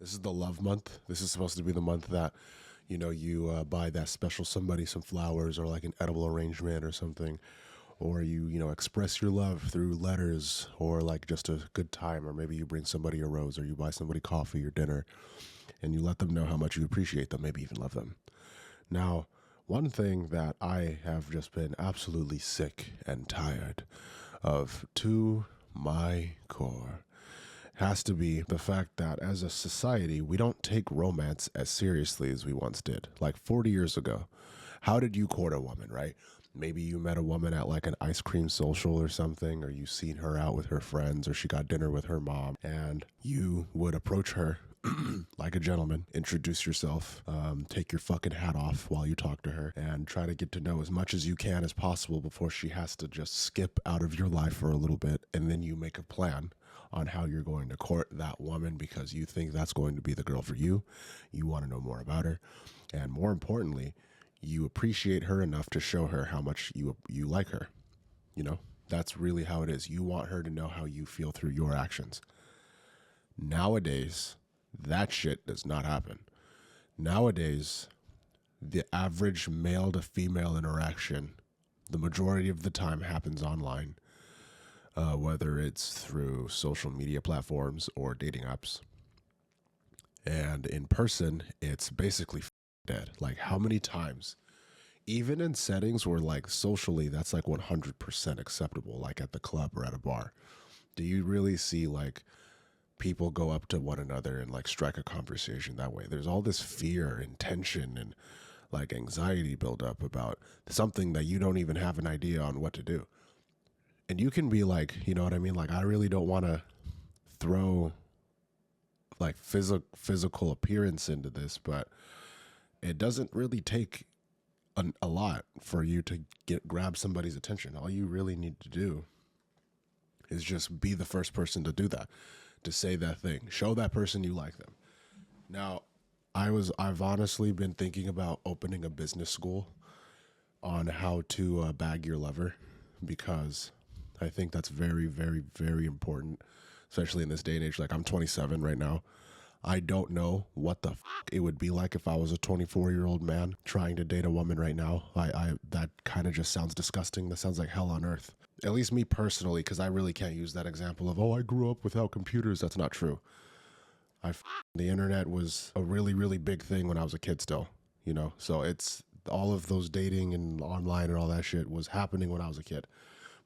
This is the love month. This is supposed to be the month that, you buy that special somebody some flowers or like an edible arrangement or something, or you express your love through letters or like just a good time, or maybe you bring somebody a rose or you buy somebody coffee or dinner and you let them know how much you appreciate them, maybe even love them. Now, one thing that I have just been absolutely sick and tired of to my core has to be the fact that as a society, we don't take romance as seriously as we once did. Like 40 years ago, how did you court a woman, right? Maybe you met a woman at like an ice cream social or something, or you seen her out with her friends, or she got dinner with her mom, and you would approach her like a gentleman, introduce yourself, take your fucking hat off while you talk to her, and try to get to know as much as you can as possible before she has to just skip out of your life for a little bit. And then you make a plan on how you're going to court that woman because you think that's going to be the girl for you. You want to know more about her. And more importantly, you appreciate her enough to show her how much you like her. That's really how it is. You want her to know how you feel through your actions. Nowadays, that shit does not happen. Nowadays, the average male to female interaction, the majority of the time, happens online, whether it's through social media platforms or dating apps. And in person, it's basically dead. Like, how many times, even in settings where, like, socially, that's like 100% acceptable, like at the club or at a bar, do you really see, like, people go up to one another and, like, strike a conversation that way? There's all this fear and tension and, like, anxiety build up about something that you don't even have an idea on what to do. And you can be like, you know what I mean? Like, I really don't want to throw like physical appearance into this, but it doesn't really take a lot for you to grab somebody's attention. All you really need to do is just be the first person to do that, to say that thing, show that person you like them. Now, I've honestly been thinking about opening a business school on how to bag your lover, because I think that's very, very, very important, especially in this day and age. Like, I'm 27 right now. I don't know what the it would be like if I was a 24-year-old man trying to date a woman right now. That kind of just sounds disgusting. That sounds like hell on earth. At least me personally, because I really can't use that example of, oh, I grew up without computers. That's not true. The internet was a really, really big thing when I was a kid still, So it's all of those dating and online and all that shit was happening when I was a kid.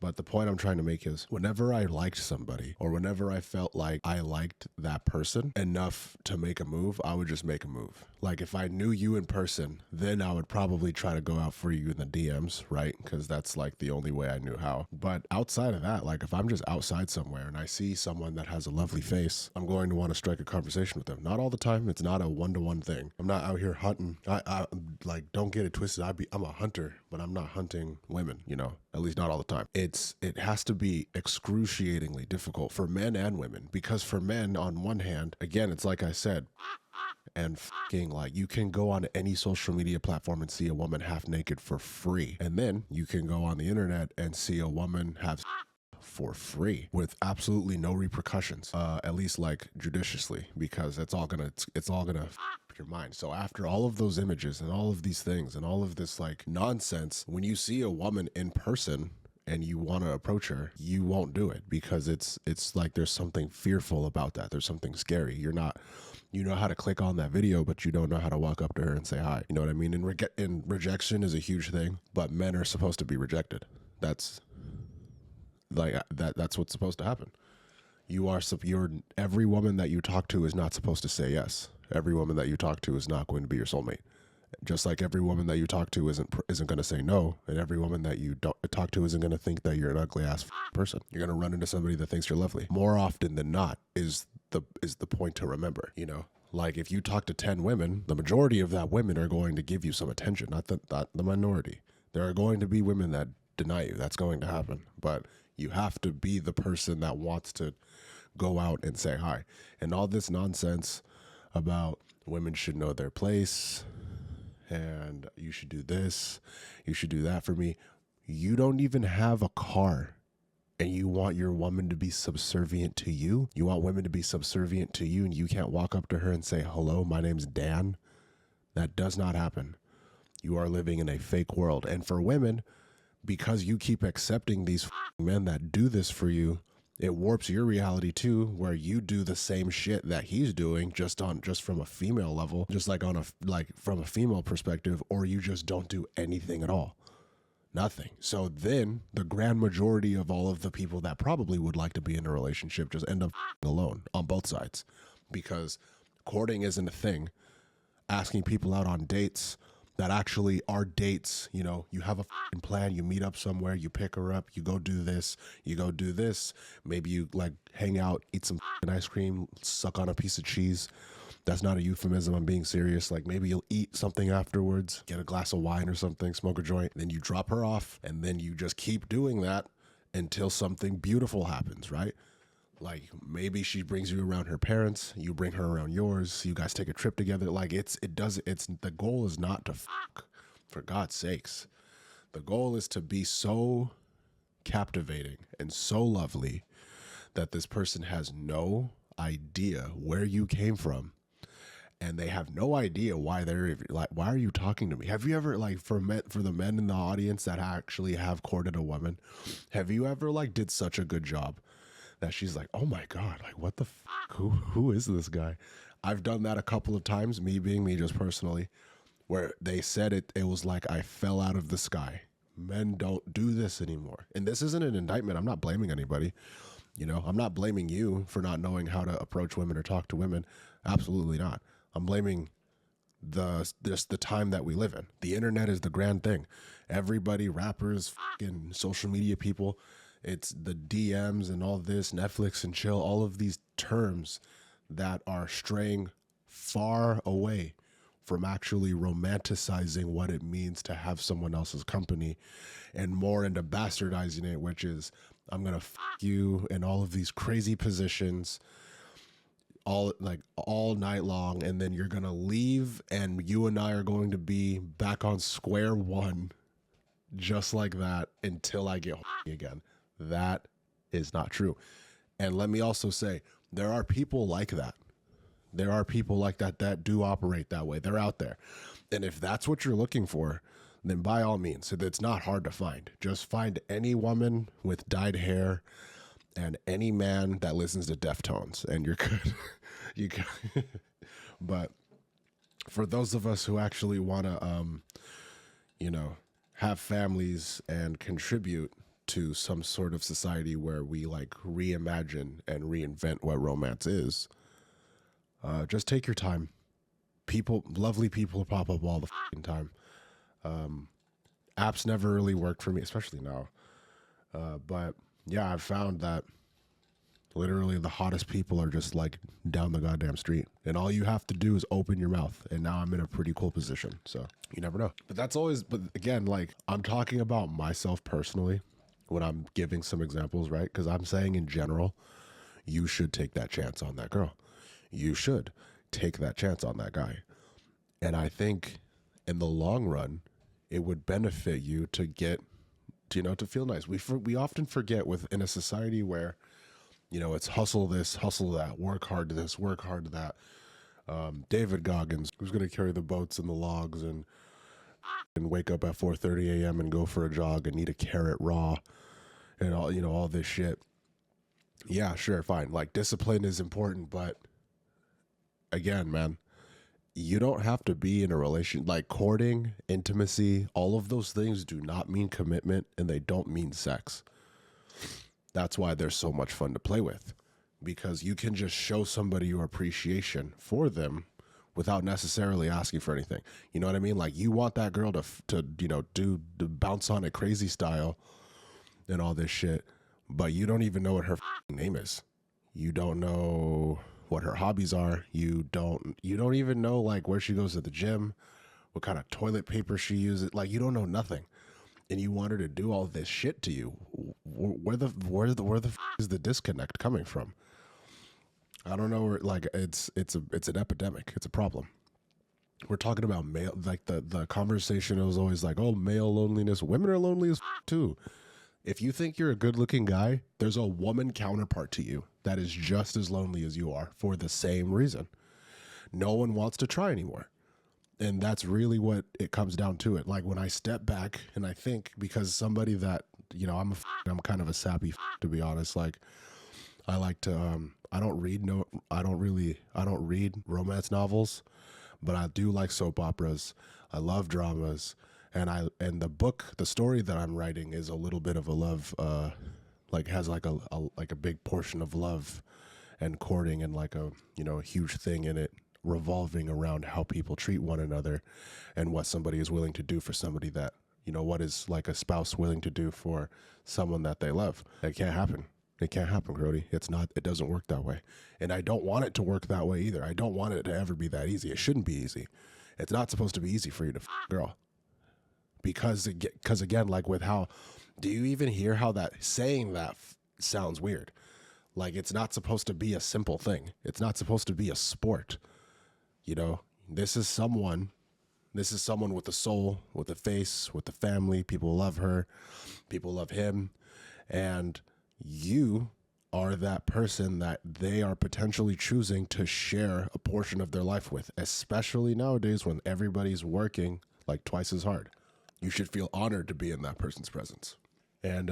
But the point I'm trying to make is, whenever I liked somebody or whenever I felt like I liked that person enough to make a move, I would just make a move. Like, if I knew you in person, then I would probably try to go out for you in the DMs, right? Because that's like the only way I knew how. But outside of that, like, if I'm just outside somewhere and I see someone that has a lovely face, I'm going to want to strike a conversation with them. Not all the time. It's not a one-to-one thing. I'm not out here hunting. I like, don't get it twisted. I'm a hunter, but I'm not hunting women, at least not all the time. It has to be excruciatingly difficult for men and women, because for men, on one hand, again, it's like I said, and like, you can go on any social media platform and see a woman half naked for free, and then you can go on the internet and see a woman have for free with absolutely no repercussions, at least like judiciously, because it's all gonna your mind. So after all of those images and all of these things and all of this like nonsense, when you see a woman in person and you want to approach her, you won't do it, because it's like there's something fearful about that. There's something scary. You know how to click on that video, but you don't know how to walk up to her and say hi. You know what I mean? And rejection is a huge thing, but men are supposed to be rejected. That's like that's what's supposed to happen. Every woman that you talk to is not supposed to say yes. Every woman that you talk to is not going to be your soulmate. Just like every woman that you talk to isn't going to say no, and every woman that you don't talk to isn't going to think that you're an ugly ass person. You're going to run into somebody that thinks you're lovely. More often than not is the point to remember. Like, if you talk to 10 women, the majority of that women are going to give you some attention, not the minority. There are going to be women that deny you. That's going to happen, but you have to be the person that wants to go out and say hi. And all this nonsense about women should know their place and you should do this, you should do that for me. You don't even have a car. and you want your woman to be subservient to you. You want women to be subservient to you, and you can't walk up to her and say, hello, my name's Dan. That does not happen. You are living in a fake world. And for women, because you keep accepting these men that do this for you, it warps your reality too, where you do the same shit that he's doing just from a female level, just like from a female perspective, or you just don't do anything at all. Nothing. So then the grand majority of all of the people that probably would like to be in a relationship just end up alone on both sides, because courting isn't a thing. Asking people out on dates that actually are dates, you know, you have a plan, you meet up somewhere, you pick her up, you go do this, maybe you like hang out, eat some ice cream, suck on a piece of cheese. That's not a euphemism, I'm being serious. Like maybe you'll eat something afterwards, get a glass of wine or something, smoke a joint, then you drop her off, and then you just keep doing that until something beautiful happens, right? Like maybe she brings you around her parents, you bring her around yours, you guys take a trip together. Like it's the goal is not to fuck, for God's sakes. The goal is to be so captivating and so lovely that this person has no idea where you came from, and they have no idea why they're like, why are you talking to me? Have you ever, like, for the men in the audience that actually have courted a woman, have you ever like did such a good job that she's like, oh my God, like what the fuck? Who is this guy? I've done that a couple of times, me being me just personally, where they said it was like I fell out of the sky. Men don't do this anymore. And this isn't an indictment. I'm not blaming anybody. You know, I'm not blaming you for not knowing how to approach women or talk to women. Absolutely not. I'm blaming the time that we live in. The internet is the grand thing. Everybody, rappers, fucking social media people, it's the DMs and all this, Netflix and chill, all of these terms that are straying far away from actually romanticizing what it means to have someone else's company, and more into bastardizing it, which is, I'm going to fuck you in all of these crazy positions all night long, and then you're going to leave and you and I are going to be back on square one just like that until I get again. That is not true. And let me also say, there are people like that. There are people like that do operate that way. They're out there. And if that's what you're looking for, then by all means, it's not hard to find. Just find any woman with dyed hair and any man that listens to Deftones, and you're good. You good. But for those of us who actually want to, have families and contribute to some sort of society where we like reimagine and reinvent what romance is, just take your time. Lovely people pop up all the fucking time. Apps never really worked for me, especially now. But yeah, I've found that literally the hottest people are just like down the goddamn street, and all you have to do is open your mouth. And now I'm in a pretty cool position, so you never know. But again, like, I'm talking about myself personally when I'm giving some examples, right? Because I'm saying in general, you should take that chance on that girl. You should take that chance on that guy. And I think in the long run, it would benefit you to get, to feel nice. We often forget in a society where, it's hustle this, hustle that, work hard to this, work hard to that. David Goggins, who's going to carry the boats and the logs and wake up at 4:30 a.m. and go for a jog and eat a carrot raw and all this shit. Yeah, sure, fine. Like, discipline is important, but again, man, you don't have to be in a relation. Like, courting, intimacy, all of those things do not mean commitment, and they don't mean sex. That's why they're so much fun to play with, because you can just show somebody your appreciation for them without necessarily asking for anything. You know what I mean? Like, you want that girl to do the bounce on it crazy style and all this shit, but you don't even know what her name is. You don't know what her hobbies are. You don't even know like where she goes to the gym, what kind of toilet paper she uses. Like, you don't know nothing, and you want her to do all this shit to you. Where the is the disconnect coming from? I don't know. Like, it's an epidemic. It's a problem. We're talking about male, like the conversation was always like, oh, male loneliness. Women are lonely as too. If you think you're a good looking guy, there's a woman counterpart to you that is just as lonely as you are for the same reason. No one wants to try anymore. And that's really what it comes down to it. Like when I step back and I think, because somebody that, you know, I'm kind of a sappy to be honest. Like I like to, I don't read romance novels, but I do like soap operas. I love dramas. And the story that I'm writing is a little bit of a love, like has like a big portion of love and courting and like a, you know, a huge thing in it revolving around how people treat one another and what somebody is willing to do for somebody that, you know, what is like a spouse willing to do for someone that they love. It can't happen. It can't happen, Grody. It doesn't work that way. And I don't want it to work that way either. I don't want it to ever be that easy. It shouldn't be easy. It's not supposed to be easy for you to a girl. Because again, like with how, do you even hear how that saying that sounds weird? Like it's not supposed to be a simple thing. It's not supposed to be a sport. You know, this is someone with a soul, with a face, with a family. People love her. People love him. And you are that person that they are potentially choosing to share a portion of their life with, especially nowadays when everybody's working like twice as hard. You should feel honored to be in that person's presence. And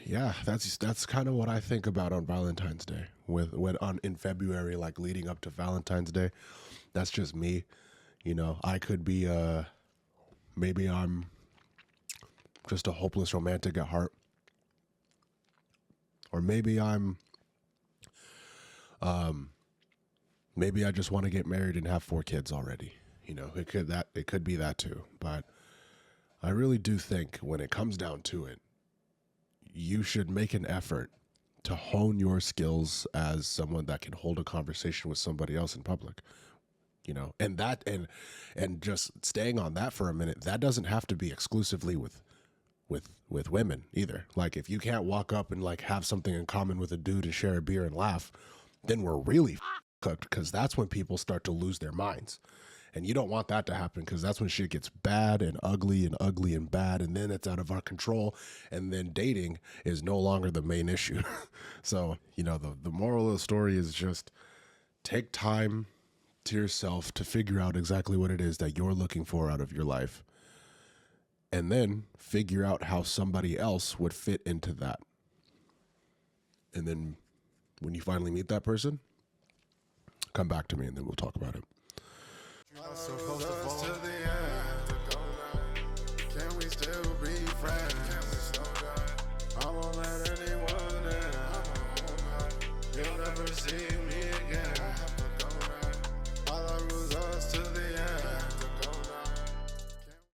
yeah, that's kind of what I think about on Valentine's Day. In February, like leading up to Valentine's Day, that's just me. You know, I could be maybe I'm just a hopeless romantic at heart, or maybe maybe I just want to get married and have 4 kids already. You know, it could be that too. But I really do think when it comes down to it, you should make an effort to hone your skills as someone that can hold a conversation with somebody else in public, you know, and just staying on that for a minute, that doesn't have to be exclusively with women either. Like if you can't walk up and like have something in common with a dude and share a beer and laugh, then we're really cooked, because that's when people start to lose their minds. And you don't want that to happen, because that's when shit gets bad and ugly and bad. And then it's out of our control. And then dating is no longer the main issue. So, you know, the moral of the story is just take time to yourself to figure out exactly what it is that you're looking for out of your life. And then figure out how somebody else would fit into that. And then when you finally meet that person, come back to me and then we'll talk about it. Supposed to fall to the end. Can we still be friends? I won't let anyone in. You'll never see me.